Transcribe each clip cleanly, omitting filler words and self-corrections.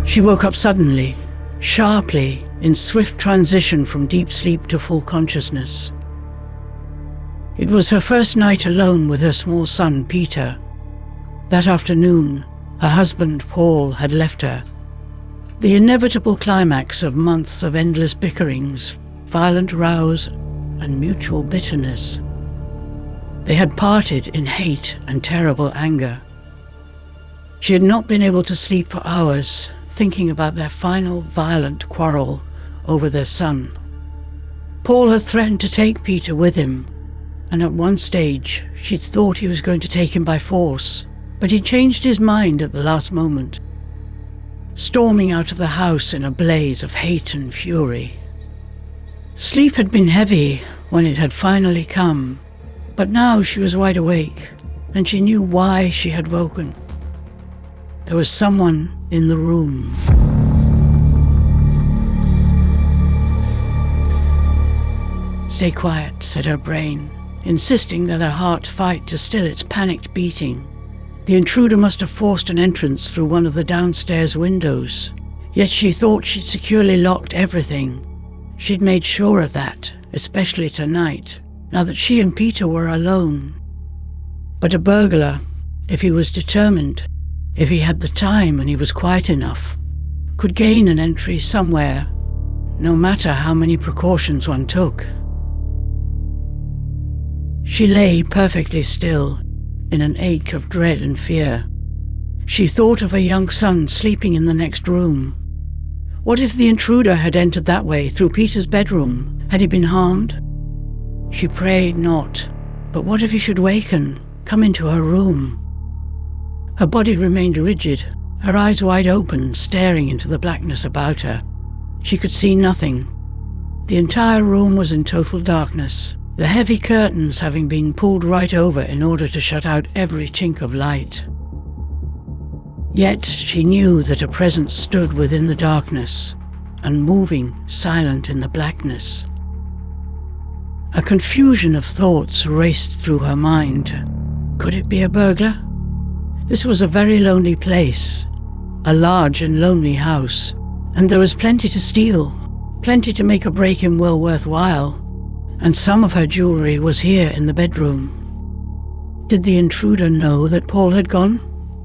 She woke up suddenly, sharply, in swift transition from deep sleep to full consciousness. It was her first night alone with her small son, Peter. That afternoon, her husband, Paul, had left her. The inevitable climax of months of endless bickerings, violent rows, and mutual bitterness. They had parted in hate and terrible anger. She had not been able to sleep for hours, thinking about their final violent quarrel over their son. Paul had threatened to take Peter with him, and at one stage she'd thought he was going to take him by force, but he changed his mind at the last moment, storming out of the house in a blaze of hate and fury. Sleep had been heavy when it had finally come, but now she was wide awake, and she knew why she had woken. There was someone in the room. "Stay quiet," said her brain, insisting that her heart fight to still its panicked beating. The intruder must have forced an entrance through one of the downstairs windows, yet she thought she'd securely locked everything. She'd made sure of that, especially tonight, now that she and Peter were alone. But a burglar, if he was determined, if he had the time and he was quiet enough, could gain an entry somewhere, no matter how many precautions one took. She lay perfectly still, in an ache of dread and fear. She thought of her young son sleeping in the next room. What if the intruder had entered that way, through Peter's bedroom? Had he been harmed? She prayed not, but what if he should waken, come into her room? Her body remained rigid, her eyes wide open, staring into the blackness about her. She could see nothing. The entire room was in total darkness, the heavy curtains having been pulled right over in order to shut out every chink of light. Yet she knew that a presence stood within the darkness, and moving, silent in the blackness. A confusion of thoughts raced through her mind. Could it be a burglar? This was a very lonely place, a large and lonely house, and there was plenty to steal, plenty to make a break-in well worthwhile. And some of her jewelry was here in the bedroom. Did the intruder know that Paul had gone?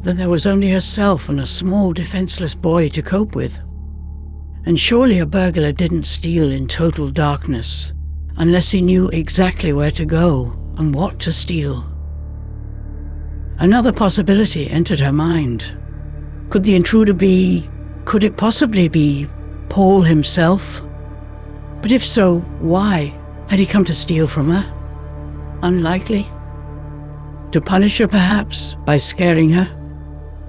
That there was only herself and a small defenseless boy to cope with? And surely a burglar didn't steal in total darkness, unless he knew exactly where to go and what to steal. Another possibility entered her mind. Could the intruder be... could it possibly be Paul himself? But if so, why? Had he come to steal from her? Unlikely. To punish her, perhaps, by scaring her?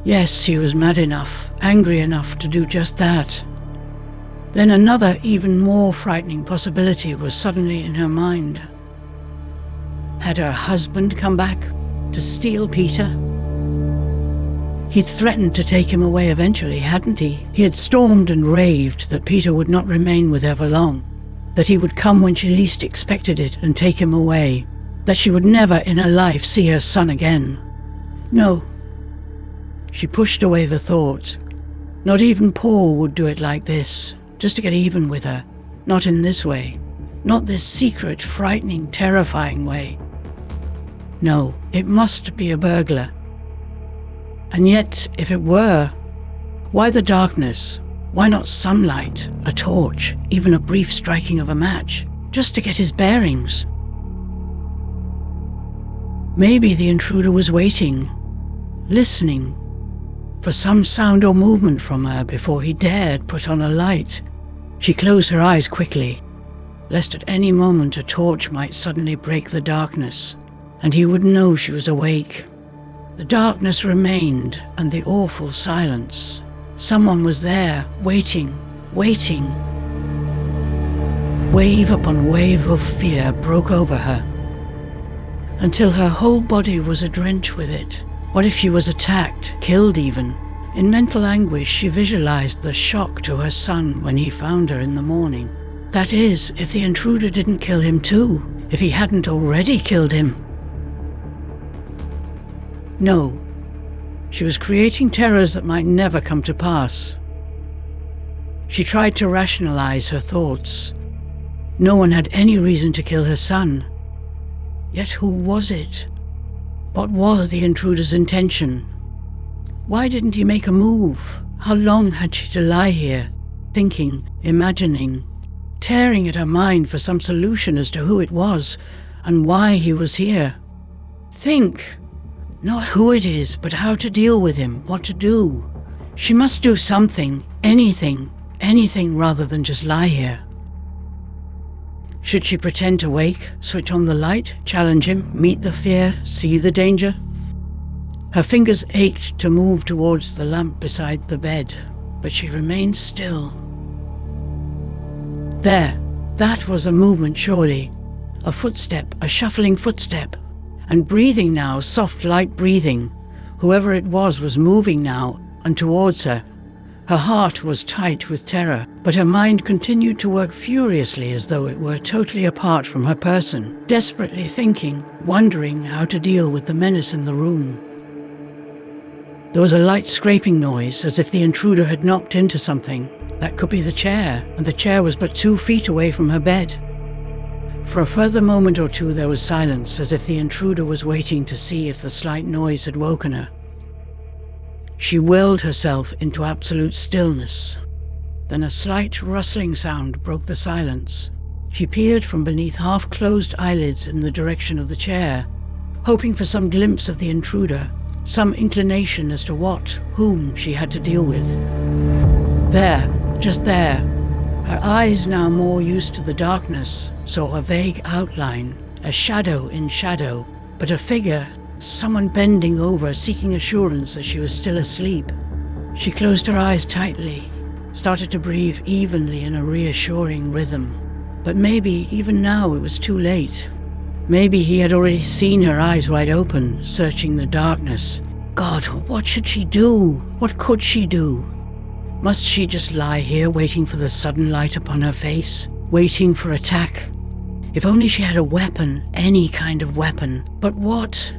Yes, he was mad enough, angry enough to do just that. Then another, even more frightening possibility was suddenly in her mind. Had her husband come back to steal Peter? He'd threatened to take him away eventually, hadn't he? He had stormed and raved that Peter would not remain with her for long, that he would come when she least expected it and take him away, that she would never in her life see her son again. No. She pushed away the thought. Not even Paul would do it like this, just to get even with her. Not in this way. Not this secret, frightening, terrifying way. No, it must be a burglar. And yet, if it were, why the darkness? Why not sunlight, a torch, even a brief striking of a match, just to get his bearings? Maybe the intruder was waiting, listening, for some sound or movement from her before he dared put on a light. She closed her eyes quickly, lest at any moment a torch might suddenly break the darkness, and he would know she was awake. The darkness remained, and the awful silence. Someone was there, waiting, waiting. Wave upon wave of fear broke over her, until her whole body was adrenched with it. What if she was attacked, killed even? In mental anguish, she visualized the shock to her son when he found her in the morning. That is, if the intruder didn't kill him too, if he hadn't already killed him. No. She was creating terrors that might never come to pass. She tried to rationalize her thoughts. No one had any reason to kill her son. Yet who was it? What was the intruder's intention? Why didn't he make a move? How long had she to lie here, thinking, imagining, tearing at her mind for some solution as to who it was and why he was here? Think! Not who it is, but how to deal with him, what to do. She must do something, anything rather than just lie here. Should she pretend to wake, switch on the light, challenge him, meet the fear, see the danger? Her fingers ached to move towards the lamp beside the bed, but she remained still. There, that was a movement surely. A footstep, a shuffling footstep. And breathing now, soft, light breathing. Whoever it was moving now, and towards her. Her heart was tight with terror, but her mind continued to work furiously as though it were totally apart from her person, desperately thinking, wondering how to deal with the menace in the room. There was a light scraping noise, as if the intruder had knocked into something. That could be the chair, and the chair was but 2 feet away from her bed. For a further moment or two there was silence, as if the intruder was waiting to see if the slight noise had woken her. She willed herself into absolute stillness. Then a slight rustling sound broke the silence. She peered from beneath half-closed eyelids in the direction of the chair, hoping for some glimpse of the intruder, some inclination as to what, whom she had to deal with. There, just there, her eyes now more used to the darkness, saw a vague outline, a shadow in shadow, but a figure, someone bending over, seeking assurance that she was still asleep. She closed her eyes tightly, started to breathe evenly in a reassuring rhythm. But maybe, even now, it was too late. Maybe he had already seen her eyes wide open, searching the darkness. God, what should she do? What could she do? Must she just lie here, waiting for the sudden light upon her face? Waiting for attack? If only she had a weapon, any kind of weapon. But what?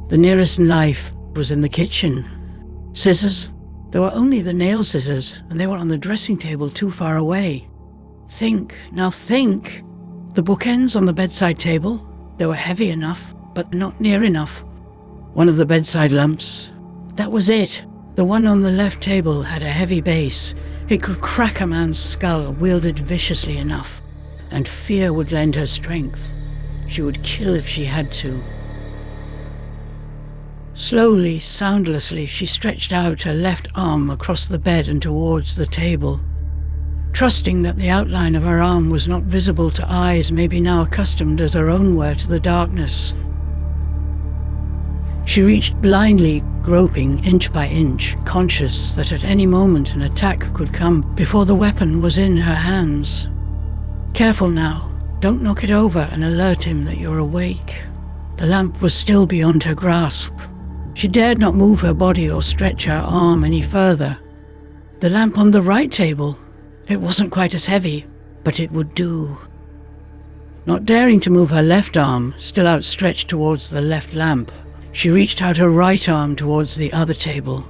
The nearest knife was in the kitchen. Scissors? There were only the nail scissors, and they were on the dressing table too far away. Think, now think! The bookends on the bedside table? They were heavy enough, but not near enough. One of the bedside lamps. That was it. The one on the left table had a heavy base. It could crack a man's skull, wielded viciously enough. And fear would lend her strength. She would kill if she had to. Slowly, soundlessly, she stretched out her left arm across the bed and towards the table, trusting that the outline of her arm was not visible to eyes maybe now accustomed as her own were to the darkness. She reached blindly, groping inch by inch, conscious that at any moment an attack could come before the weapon was in her hands. Careful now, don't knock it over and alert him that you're awake. The lamp was still beyond her grasp. She dared not move her body or stretch her arm any further. The lamp on the right table, it wasn't quite as heavy, but it would do. Not daring to move her left arm, still outstretched towards the left lamp, she reached out her right arm towards the other table.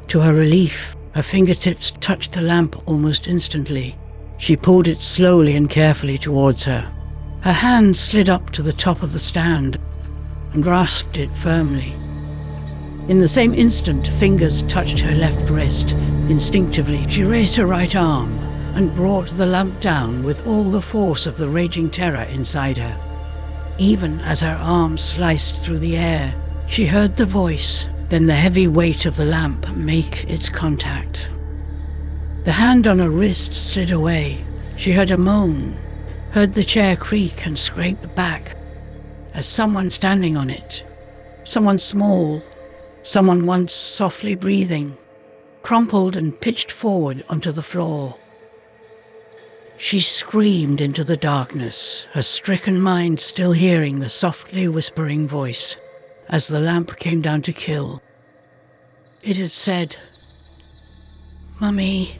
To her relief, her fingertips touched the lamp almost instantly. She pulled it slowly and carefully towards her. Her hand slid up to the top of the stand and grasped it firmly. In the same instant, fingers touched her left wrist. Instinctively, she raised her right arm and brought the lamp down with all the force of the raging terror inside her. Even as her arm sliced through the air, she heard the voice, then the heavy weight of the lamp make its contact. The hand on her wrist slid away. She heard a moan, heard the chair creak and scrape back, as someone standing on it, someone small, someone once softly breathing, crumpled and pitched forward onto the floor. She screamed into the darkness, her stricken mind still hearing the softly whispering voice as the lamp came down to kill. It had said, "Mummy."